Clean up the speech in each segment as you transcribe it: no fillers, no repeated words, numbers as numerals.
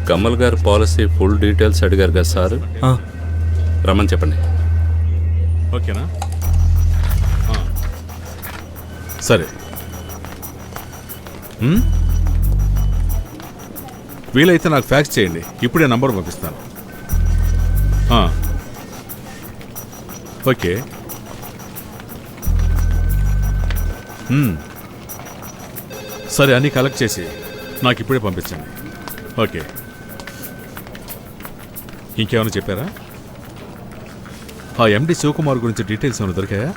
కమల్ గారి policy full details అడిగారు కదా సార్, రమ్మని చెప్పండి. ఓకేనా? సరే, వీలైతే నాకు ఫ్యాక్స్ చేయండి, ఇప్పుడే నంబర్ పంపిస్తాను. ఓకే. సరే, అన్నీ కలెక్ట్ చేసి నాకు ఇప్పుడే పంపించండి. ఓకే. ఇంకేమైనా చెప్పారా? ఆ ఎండి శివకుమార్ గురించి డీటెయిల్స్ ఏమైనా దొరికాయా?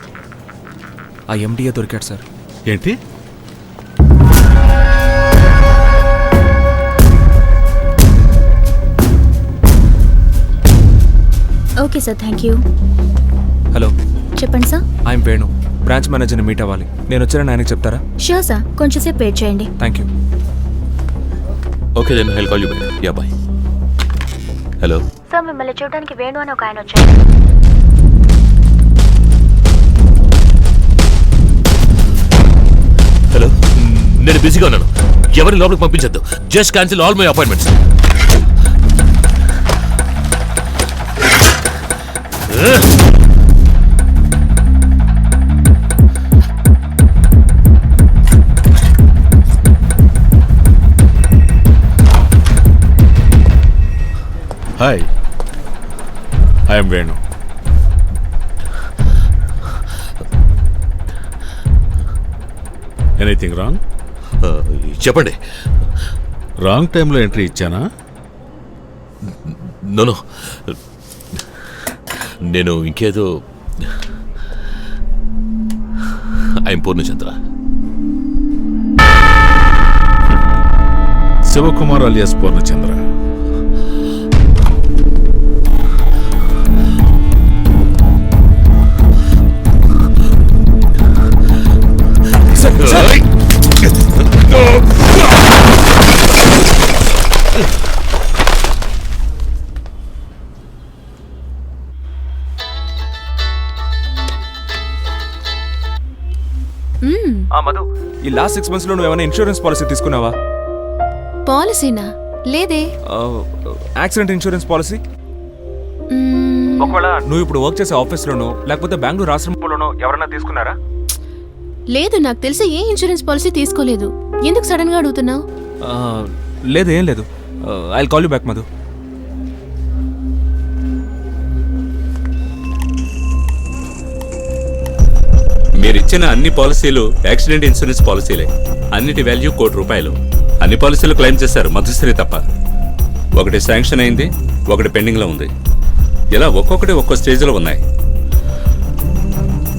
ఆ ఎండిఏ దొరికాడు సార్. ఏంటి? Okay sir, thank you. Hello, చెప్పండి సార్. ఐఎమ్ వేణు, బ్రాంచ్ మేనేజర్ని మీట్ అవ్వాలి. నేను వచ్చానని ఆయనకి చెప్తారా? షూర్ సార్, కొంచెంసేపు వెయిట్ చేయండి. Thank you. Okay then I'll call you back. Yeah bye. Hello sir, మిమ్మల్ని చూడడానికి వేణు అని ఒక ఆయన వచ్చారు. హలో, నేను బిజీగా ఉన్నాను, ఎవరిని లోపలికి పంపించద్దు. Just cancel all my appointments. Hi, I'm Venu. Anything wrong? చెప్పండి. రాంగ్ టైంలో ఎంట్రీ ఇచ్చానా? నో, నేను ఇంకేదో. ఐఎమ్ పూర్ణచంద్ర. శివకుమార్ అలియాస్ పూర్ణచంద్ర. మధు, ఈ లాస్ట్ 6 months లో నువ్వు ఏమైనా ఇన్సూరెన్స్ పాలసీ తీసుకున్నావా? పాలసీనా? లేదే. Accident insurance policy? ఒకవేళ నువ్వు ఇప్పుడు వర్క్ చేసే ఆఫీస్లోనో లేకపోతే బెంగళూరు ఆశ్రమంలోనో ఎవరైనా తీసుకున్నారా? లేదు, నాకు తెలిసి ఏ ఇన్సూరెన్స్ పాలసీ తీసుకోలేదు. ఎందుకు సడన్ గా అడుగుతున్నావు? లేదు, ఏం లేదు. I call you back Madhu. మీరిచ్చిన అన్ని పాలసీలు యాక్సిడెంట్ ఇన్సూరెన్స్ పాలసీలే. అన్నిటి వాల్యూ ₹1,00,00,000. అన్ని పాలసీలు క్లెయిమ్ చేశారు, మధుశ్రీ తప్ప. ఒకటి శాంక్షన్ అయింది, ఒకటి పెండింగ్లో ఉంది. ఇలా ఒక్కొక్కటి ఒక్కో స్టేజ్లో ఉన్నాయి.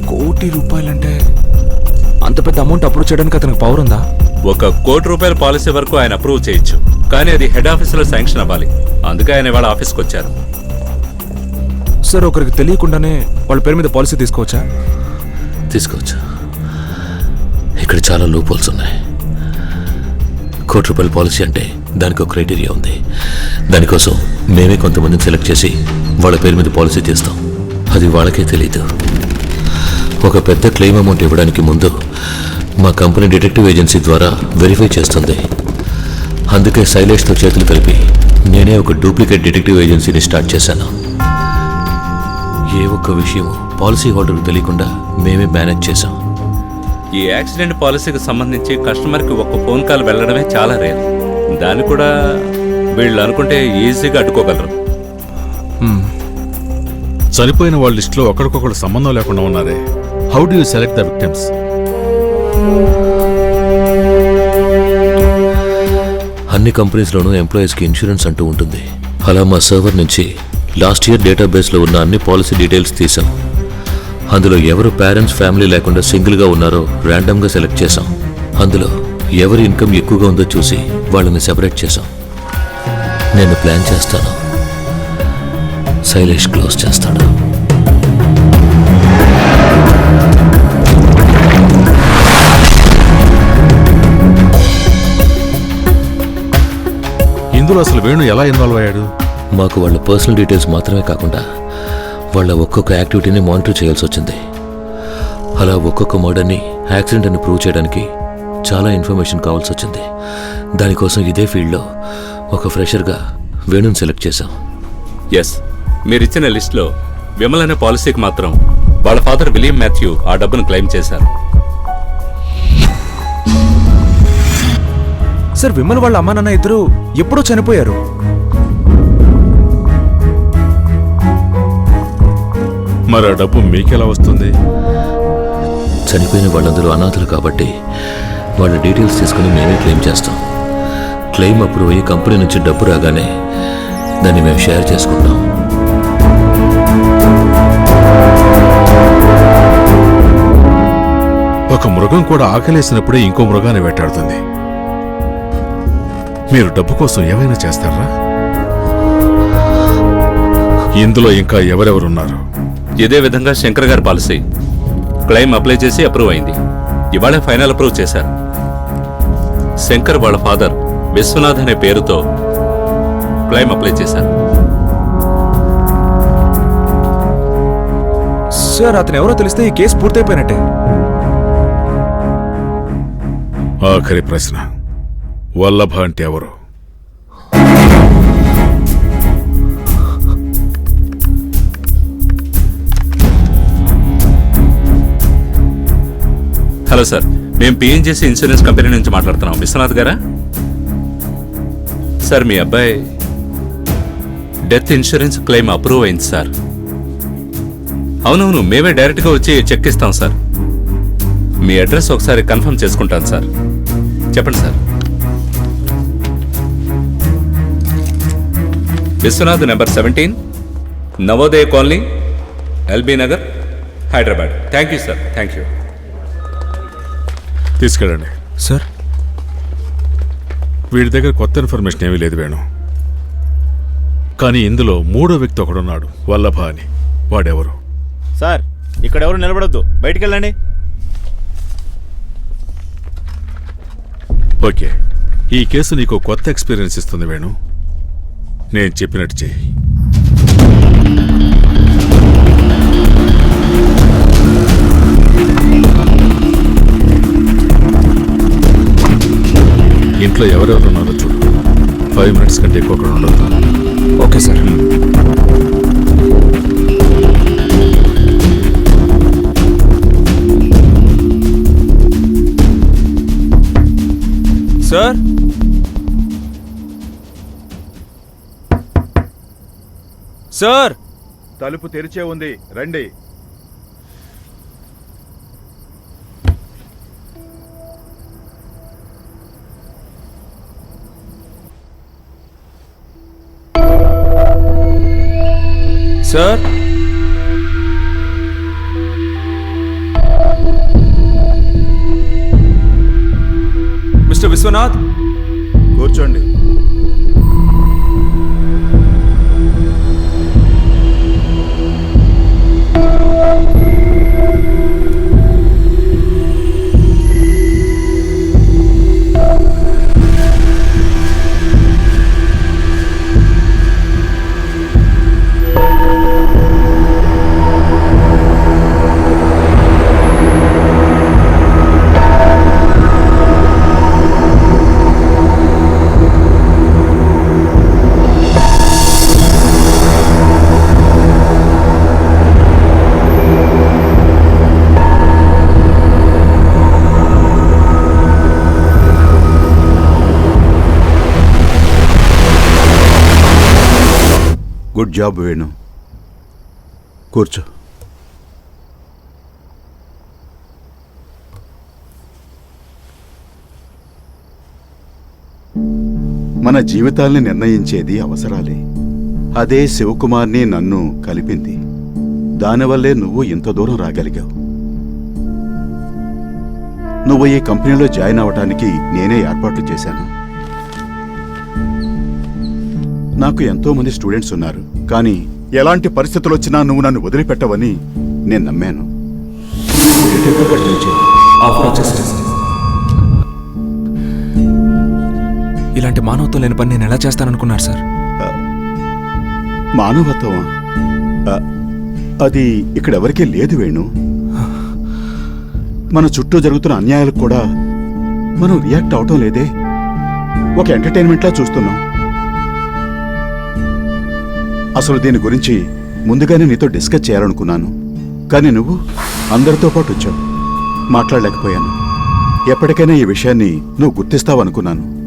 ₹1,00,00,000 అంటే అంత పెద్ద అమౌంట్ అప్రూవ్ చేయడానికి అతనికి పవర్ ఉందా? ₹1,00,00,000 పాలసీ వరకు ఆయన అప్రూవ్ చేయొచ్చు, కానీ అది హెడ్ ఆఫీసులో శాంక్షన్ అవ్వాలి. అందుకే ఆయన వాళ్ళ ఆఫీస్కి వచ్చారు. సార్, ఒకరికి తెలియకుండానే వాళ్ళ పేరు మీద పాలసీ తీసుకోవచ్చా? తీసుకోవచ్చు. ఇక్కడ చాలా లూపోల్స్ ఉన్నాయి. ₹1,00,00,000 పాలసీ అంటే దానికి ఒక క్రైటీరియా ఉంది. దానికోసం మేమే కొంతమందిని సెలెక్ట్ చేసి వాళ్ళ పేరు మీద పాలసీ తీస్తాం. అది వాళ్ళకే తెలీదు. ఒక పెద్ద క్లెయిమ్ అమౌంట్ ఇవ్వడానికి ముందు మా కంపెనీ డిటెక్టివ్ ఏజెన్సీ ద్వారా వెరిఫై చేస్తుంది. అందుకే శైలేష్తో చేతులు కలిపి నేనే ఒక డూప్లికేట్ డిటెక్టివ్ ఏజెన్సీని స్టార్ట్ చేశాను. ఏ ఒక్క విషయం పాలసీ హోల్డర్కు తెలియకుండా మేమే మేనేజ్ చేశాం. ఈ యాక్సిడెంట్ పాలసీకి సంబంధించి కస్టమర్కి ఒక్క ఫోన్ కాల్ వెళ్ళడమే చాలా రేర్. దాన్ని కూడా వీళ్ళు అనుకుంటే ఈజీగా అడ్డుకోగలరు. చనిపోయిన వాళ్ళ లిస్టులో ఒకరికొకరు సంబంధం లేకుండా ఉన్నారే. How do you select the victims? అన్ని కంపెనీస్లోనూ ఎంప్లాయీస్కి ఇన్సూరెన్స్ అంటూ ఉంటుంది. అలా మా సర్వర్ నుంచి లాస్ట్ ఇయర్ డేటాబేస్లో ఉన్న అన్ని పాలసీ డీటెయిల్స్ తీసాం. అందులో ఎవరు పేరెంట్స్ ఫ్యామిలీ లేకుండా సింగిల్గా ఉన్నారో ర్యాండమ్గా సెలెక్ట్ చేసాం. అందులో ఎవరి ఇన్కమ్ ఎక్కువగా ఉందో చూసి వాళ్ళని సెపరేట్ చేసాం. నేను ప్లాన్ చేస్తాను, శైలేష్ క్లోజ్ చేస్తాడు. ఇందులో అసలు వేణు ఎలా ఇన్వాల్వ్ అయ్యాడు? మాకు వాళ్ళ పర్సనల్ డీటెయిల్స్ మాత్రమే కాకుండా వాళ్ళ ఒక్కొక్క యాక్టివిటీని మానిటర్ చేయాల్సి వచ్చింది. అలా ఒక్కొక్క మర్డర్ని యాక్సిడెంట్ అని ప్రూవ్ చేయడానికి చాలా ఇన్ఫర్మేషన్ కావాల్సి వచ్చింది. దానికోసం ఇదే ఫీల్డ్లో ఒక ఫ్రెషర్గా వేణుని సెలెక్ట్ చేశాం. ఎస్, మీరిచ్చిన లిస్ట్లో విమల్ అనే పాలసీకి మాత్రం వాళ్ళ ఫాదర్ విలియం మాథ్యూ ఆ డబ్బును క్లెయిమ్ చేశారు. సార్ విమల్ వాళ్ళ అమ్మా నాన్న ఇద్దరు ఎప్పుడో చనిపోయారు. మరి ఆ డబ్బు మీకెలా వస్తుంది? చనిపోయిన వాళ్ళందరూ అనాథలు కాబట్టి వాళ్ళ డీటెయిల్స్ తీసుకుని మేమే క్లెయిమ్ చేస్తాం. క్లెయిమ్ అప్రూవ్ అయ్యి కంపెనీ నుంచి డబ్బు రాగానే దాన్ని మేము షేర్ చేసుకుంటాం. ఒక మృగం కూడా ఆకలేసినప్పుడే ఇంకో మృగాన్ని వేటాడుతుంది. మీరు డబ్బు కోసం ఏమైనా చేస్తారా? ఇందులో ఇంకా ఎవరెవరున్నారు? ఇదే విధంగా శంకర్ గారి పాలసీ క్లెయిమ్ అప్లై చేసి అప్రూవ్ అయింది. ఇవాళ ఫైనల్ అప్రూవ్ చేశారు. శంకర్ వాళ్ళ ఫాదర్ విశ్వనాథ్ అనే పేరుతో క్లెయిమ్ అప్లై చేశారు. సార్ అతను ఎవరో తెలిస్తే ఈ కేసు పూర్తయిపోయినట్టే. ఆఖరి ప్రశ్న, వల్లభ అంటే ఎవరు? హలో సార్, మేము పిఎన్జేసీ ఇన్సూరెన్స్ కంపెనీ నుంచి మాట్లాడుతున్నాం. విశ్వనాథ్ గారా? సార్ మీ అబ్బాయి డెత్ ఇన్సూరెన్స్ క్లెయిమ్ అప్రూవ్ అయింది సార్. అవునవును, మేమే డైరెక్ట్గా వచ్చి చెక్ ఇస్తాం సార్. మీ అడ్రస్ ఒకసారి కన్ఫర్మ్ చేసుకుంటాను సార్. చెప్పండి sir. Vishwanath number 17, Navodaya colony, LB Nagar, Hyderabad. Thank you sir, thank you. తీసుకెళ్ళండి. సార్ వీడి దగ్గర కొత్త ఇన్ఫర్మేషన్ ఏమీ లేదు వేణు. కానీ ఇందులో మూడో వ్యక్తి ఒకడున్నాడు, వల్లభ అని. వాడెవరు? సార్ ఇక్కడ ఎవరు నిలబడొద్దు, బయటికి వెళ్ళండి. ఓకే, ఈ కేసు నీకు కొత్త ఎక్స్పీరియన్స్ ఇస్తుంది వేణు. నేను చెప్పినట్టు చెయ్యి. ఇంట్లో ఎవరెవరు ఉన్నారో చూడు. 5 minutes కంటే ఎక్కువ అక్కడ ఉండదు. Okay sir. సార్ సార్ తలుపు తెరిచే ఉంది, రండి. సార్ మిస్టర్ విశ్వనాథ్, కూర్చోండి. Good job Venu. కూర్చో. మన జీవితాల్ని నిర్ణయించేది అవసరాలే. అదే శివకుమార్ని నన్ను కలిపింది. దానివల్లే నువ్వు ఇంత దూరం రాగలిగావు. నువ్వు ఈ కంపెనీలో జాయిన్ అవ్వటానికి నేనే ఏర్పాట్లు చేశాను. నాకు ఎంతో మంది స్టూడెంట్స్ ఉన్నారు, కానీ ఎలాంటి పరిస్థితులు వచ్చినా నువ్వు నన్ను వదిలిపెట్టవని నేను నమ్మాను. ఇలాంటి మానవత్వం లేని పని నేను ఎలా చేస్తాననుకున్నారు సార్? మానవత్వమా? అది ఇక్కడెవరికీ లేదు వేణు. మన చుట్టూ జరుగుతున్న అన్యాయాలకు కూడా మనం రియాక్ట్ అవటం లేదే. ఒక ఎంటర్టైన్మెంట్లా చూస్తున్నాం. అసలు దీని గురించి ముందుగానే నీతో డిస్కస్ చేయాలనుకున్నాను. కానీ నువ్వు అందరితో పాటు వచ్చావు. మాట్లాడలేకపోయాను. ఎప్పటికైనా ఈ విషయాన్ని నువ్వు గుర్తిస్తావనుకున్నాను.